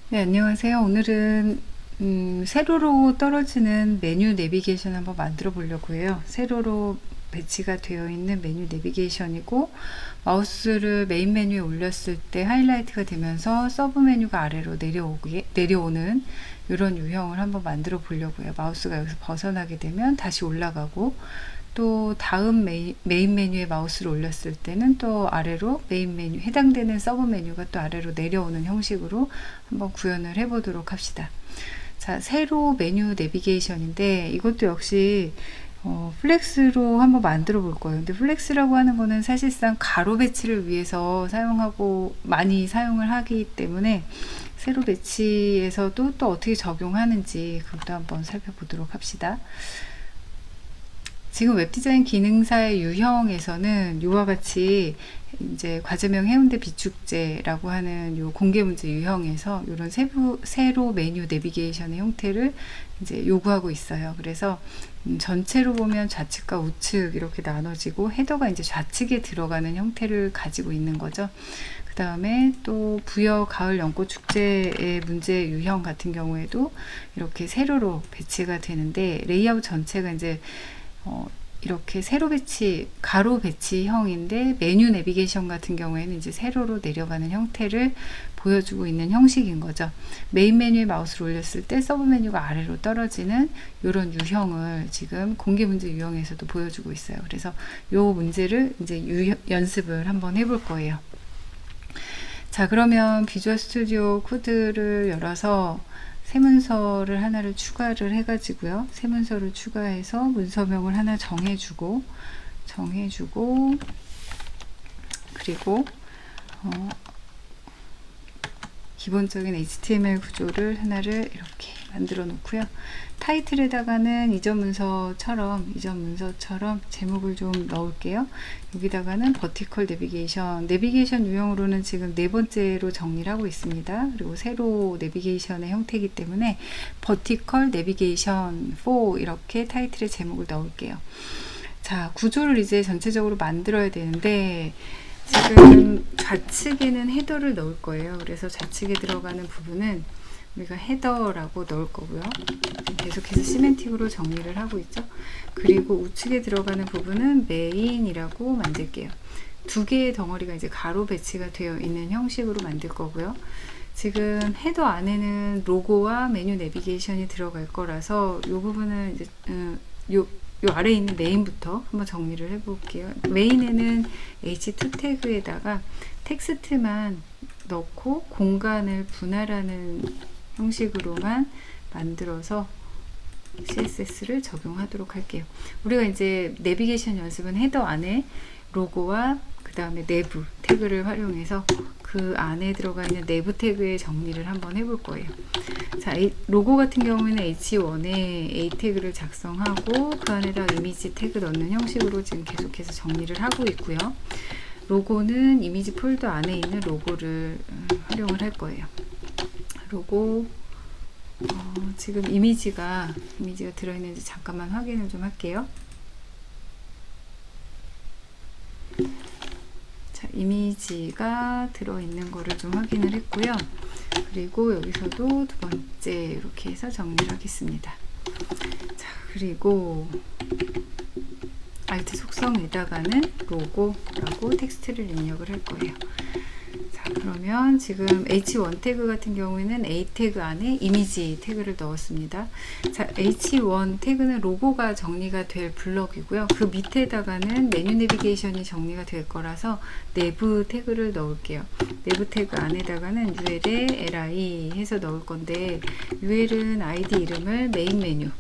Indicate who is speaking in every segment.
Speaker 1: 네, 안녕하세요. 오늘은 세로로 떨어지는 메뉴 내비게이션 한번 만들어 보려고 해요. 세로로 배치가 되어 있는 메뉴 내비게이션이고, 마우스를 메인 메뉴에 올렸을 때 하이라이트가 되면서 서브 메뉴가 아래로 내려오는 이런 유형을 한번 만들어 보려고 해요. 마우스가 여기서 벗어나게 되면 다시 올라가고, 또 다음 메인 메뉴에 마우스를 올렸을 때는 또 아래로 메인 메뉴, 해당되는 서브 메뉴가 또 아래로 내려오는 형식으로 한번 구현을 해 보도록 합시다. 자, 세로 메뉴 내비게이션인데 이것도 역시 플렉스로 한번 만들어 볼 거예요. 근데 플렉스라고 하는 거는 사실상 가로 배치를 위해서 사용하고 많이 사용을 하기 때문에 세로 배치에서도 또 어떻게 적용하는지 그것도 한번 살펴보도록 합시다. 지금 웹디자인 기능사의 유형에서는 이와 같이 이제 과제명 해운대 비축제라고 하는 요 공개 문제 유형에서 이런 세로 메뉴 내비게이션의 형태를 이제 요구하고 있어요. 그래서 전체로 보면 좌측과 우측 이렇게 나눠지고 헤더가 이제 좌측에 들어가는 형태를 가지고 있는 거죠. 그 다음에 또 부여 가을 연꽃 축제의 문제 유형 같은 경우에도 이렇게 세로로 배치가 되는데 레이아웃 전체가 이제 이렇게 세로 배치, 가로 배치형인데 메뉴 내비게이션 같은 경우에는 이제 세로로 내려가는 형태를 보여주고 있는 형식인 거죠. 메인 메뉴에 마우스를 올렸을 때 서브 메뉴가 아래로 떨어지는 이런 유형을 지금 공개 문제 유형에서도 보여주고 있어요. 그래서 이 문제를 이제 연습을 한번 해볼 거예요. 자, 그러면 비주얼 스튜디오 코드를 열어서 새 문서를 하나를 추가를 해가지고요. 새 문서를 추가해서 문서명을 하나 정해주고 그리고 기본적인 HTML 구조를 하나를 이렇게 만들어 놓고요. 타이틀에다가는 이전 문서처럼 제목을 좀 넣을게요. 여기다가는 버티컬 내비게이션 유형으로는 지금 네 번째로 정리를 하고 있습니다. 그리고 세로 내비게이션의 형태이기 때문에 버티컬 내비게이션 4 이렇게 타이틀의 제목을 넣을게요. 자, 구조를 이제 전체적으로 만들어야 되는데 지금 좌측에는 헤더를 넣을 거예요. 그래서 좌측에 들어가는 부분은 우리가 헤더라고 넣을 거고요. 계속해서 시멘틱으로 정리를 하고 있죠. 그리고 우측에 들어가는 부분은 메인이라고 만들게요. 두 개의 덩어리가 이제 가로 배치가 되어 있는 형식으로 만들 거고요. 지금 헤더 안에는 로고와 메뉴 내비게이션이 들어갈 거라서 이 부분은 이제 요 아래에 있는 메인부터 한번 정리를 해 볼게요. 메인에는 H2 태그에다가 텍스트만 넣고 공간을 분할하는 형식으로만 만들어서 CSS를 적용하도록 할게요. 우리가 이제 내비게이션 연습은 헤더 안에 로고와 그 다음에 내부 태그를 활용해서 그 안에 들어가 있는 내부 태그의 정리를 한번 해볼 거예요. 자, 로고 같은 경우에는 H1에 A 태그를 작성하고 그 안에다 이미지 태그 넣는 형식으로 지금 계속해서 정리를 하고 있고요. 로고는 이미지 폴더 안에 있는 로고를 활용을 할 거예요. 로고 지금 이미지가 들어있는지 잠깐만 확인을 좀 할게요. 자, 이미지가 들어있는 거를 좀 확인을 했고요. 그리고 여기서도 두 번째 이렇게 해서 정리를 하겠습니다. 자, 그리고 알트 속성에다가는 로고라고 텍스트를 입력을 할 거예요. 자, 그러면 지금 H1 태그 같은 경우에는 A 태그 안에 이미지 태그를 넣었습니다. 자, H1 태그는 로고가 정리가 될 블럭이고요. 그 밑에다가는 메뉴 내비게이션이 정리가 될 거라서 내부 태그를 넣을게요. 내부 태그 안에다가는 UL에 li 해서 넣을 건데 UL은 아이디 이름을 메인 메뉴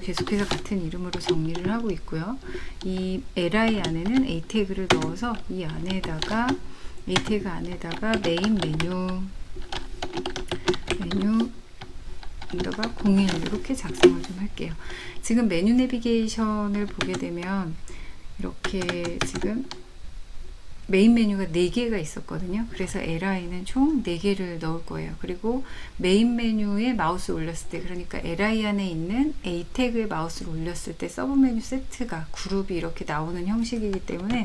Speaker 1: 계속해서 같은 이름으로 정리를 하고 있고요. 이 li 안에는 A 태그를 넣어서 이 안에다가 A 태그 안에다가 메인 메뉴 언더바 01 이렇게 작성을 좀 할게요. 지금 메뉴 내비게이션을 보게 되면 이렇게 지금 메인 메뉴가 4개가 있었거든요. 그래서 li는 총 4개를 넣을 거예요. 그리고 메인 메뉴에 마우스 올렸을 때, 그러니까 li 안에 있는 A 태그에 마우스를 올렸을 때 서브 메뉴 세트가 그룹이 이렇게 나오는 형식이기 때문에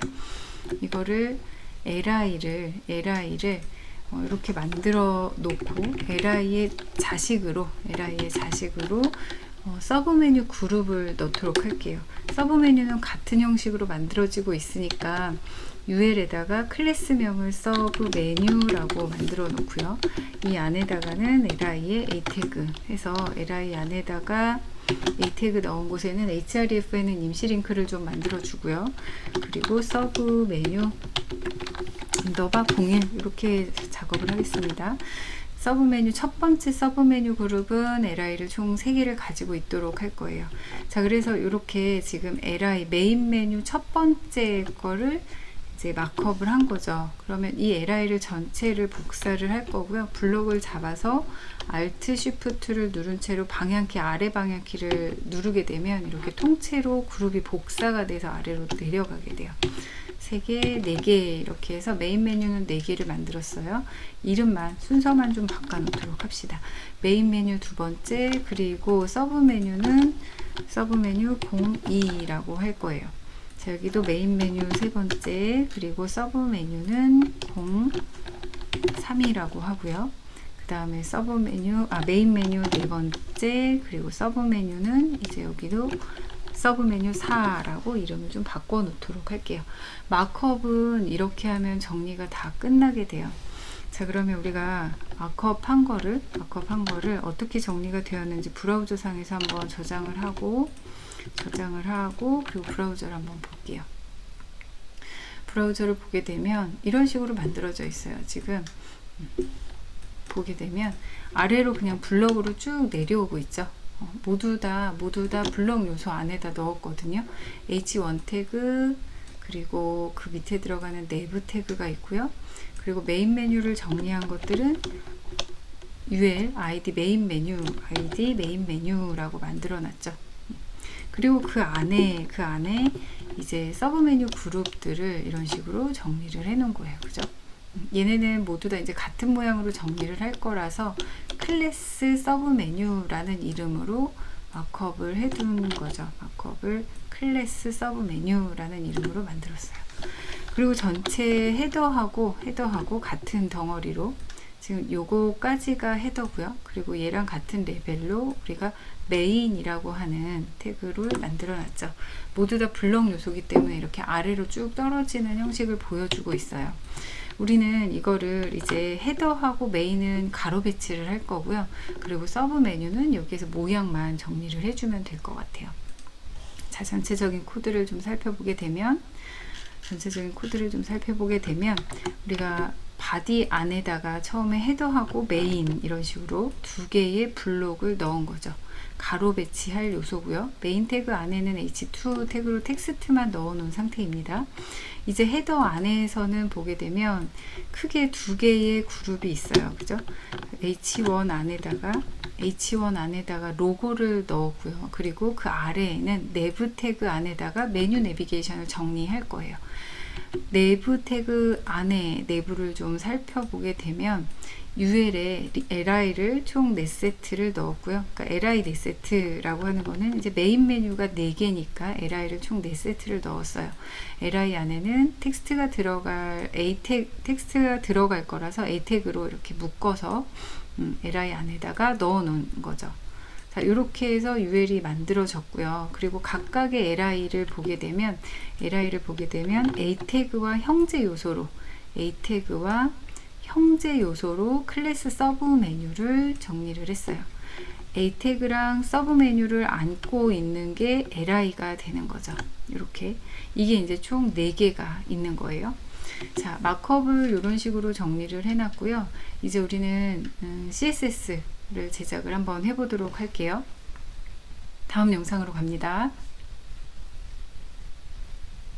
Speaker 1: 이거를 li를 이렇게 만들어 놓고 li의 자식으로 서브 메뉴 그룹을 넣도록 할게요. 서브 메뉴는 같은 형식으로 만들어지고 있으니까 UL에다가 클래스명을 서브 메뉴라고 만들어 놓고요. 이 안에다가는 li의 a 태그 해서 li 안에다가 a 태그 넣은 곳에는 href에는 임시 링크를 좀 만들어 주고요. 그리고 서브 메뉴 언더바 01 이렇게 작업을 하겠습니다. 서브 메뉴 첫 번째 서브 메뉴 그룹은 li를 총 3개를 가지고 있도록 할 거예요. 자, 그래서 이렇게 지금 li 메인 메뉴 첫 번째 거를 이제 마크업을 한 거죠. 그러면 이 li를 전체를 복사를 할 거고요. 블록을 잡아서 Alt Shift를 누른 채로 방향키 아래 방향키를 누르게 되면 이렇게 통째로 그룹이 복사가 돼서 아래로 내려가게 돼요. 3개, 4개 이렇게 해서 메인 메뉴는 4개를 만들었어요. 이름만, 순서만 좀 바꿔 놓도록 합시다. 메인 메뉴 두 번째, 그리고 서브 메뉴는 서브 메뉴 02라고 할 거예요. 자, 여기도 메인 메뉴 세 번째, 그리고 서브 메뉴는 03이라고 하고요. 그 다음에 서브 메뉴, 메인 메뉴 네 번째, 그리고 서브 메뉴는 이제 여기도 서브 메뉴 4라고 이름을 좀 바꿔 놓도록 할게요. 마크업은 이렇게 하면 정리가 다 끝나게 돼요. 자, 그러면 우리가 마크업 한 거를 어떻게 정리가 되었는지 브라우저 상에서 한번 저장을 하고 그리고 브라우저를 한번 볼게요. 브라우저를 보게 되면 이런 식으로 만들어져 있어요. 지금 보게 되면 아래로 그냥 블럭으로 쭉 내려오고 있죠. 모두 다 블럭 요소 안에다 넣었거든요. H1 태그, 그리고 그 밑에 들어가는 내부 태그가 있고요. 그리고 메인 메뉴를 정리한 것들은 UL ID 메인 메뉴라고 만들어 놨죠. 그리고 그 안에 이제 서브 메뉴 그룹들을 이런 식으로 정리를 해 놓은 거예요. 그죠? 얘네는 모두 다 이제 같은 모양으로 정리를 할 거라서 클래스 서브 메뉴라는 이름으로 마크업을 해둔 거죠. 마크업을 클래스 서브 메뉴라는 이름으로 만들었어요. 그리고 전체 헤더하고 같은 덩어리로 지금 요거까지가 헤더고요. 그리고 얘랑 같은 레벨로 우리가 메인이라고 하는 태그를 만들어 놨죠. 모두 다 블럭 요소이기 때문에 이렇게 아래로 쭉 떨어지는 형식을 보여주고 있어요. 우리는 이거를 이제 헤더하고 메인은 가로 배치를 할 거고요. 그리고 서브 메뉴는 여기에서 모양만 정리를 해주면 될 것 같아요. 자, 전체적인 코드를 좀 살펴보게 되면 우리가 바디 안에다가 처음에 헤더하고 메인 이런 식으로 두 개의 블록을 넣은 거죠. 가로 배치할 요소고요. 메인 태그 안에는 H2 태그로 텍스트만 넣어 놓은 상태입니다. 이제 헤더 안에서는 보게 되면 크게 두 개의 그룹이 있어요. 그죠? H1 안에다가 로고를 넣었고요. 그리고 그 아래에는 내부 태그 안에다가 메뉴 내비게이션을 정리할 거예요. 내부 태그 안에 내부를 좀 살펴보게 되면 UL에 li를 총 4세트를 넣었고요. 그러니까 li 4세트라고 하는 거는 이제 메인 메뉴가 4개니까 li를 총 4세트를 넣었어요. li 안에는 텍스트가 들어갈 거라서 a 태그로 이렇게 묶어서 li 안에다가 넣어 놓은 거죠. 자, 이렇게 해서 UL이 만들어졌고요. 그리고 각각의 li를 보게 되면 a 태그와 형제 요소로 클래스 서브 메뉴를 정리를 했어요. a 태그랑 서브 메뉴를 안고 있는 게 li가 되는 거죠. 이렇게 이게 이제 총 4개가 있는 거예요. 자, 마크업을 이런 식으로 정리를 해놨고요. 이제 우리는 CSS를 제작을 한번 해보도록 할게요. 다음 영상으로 갑니다.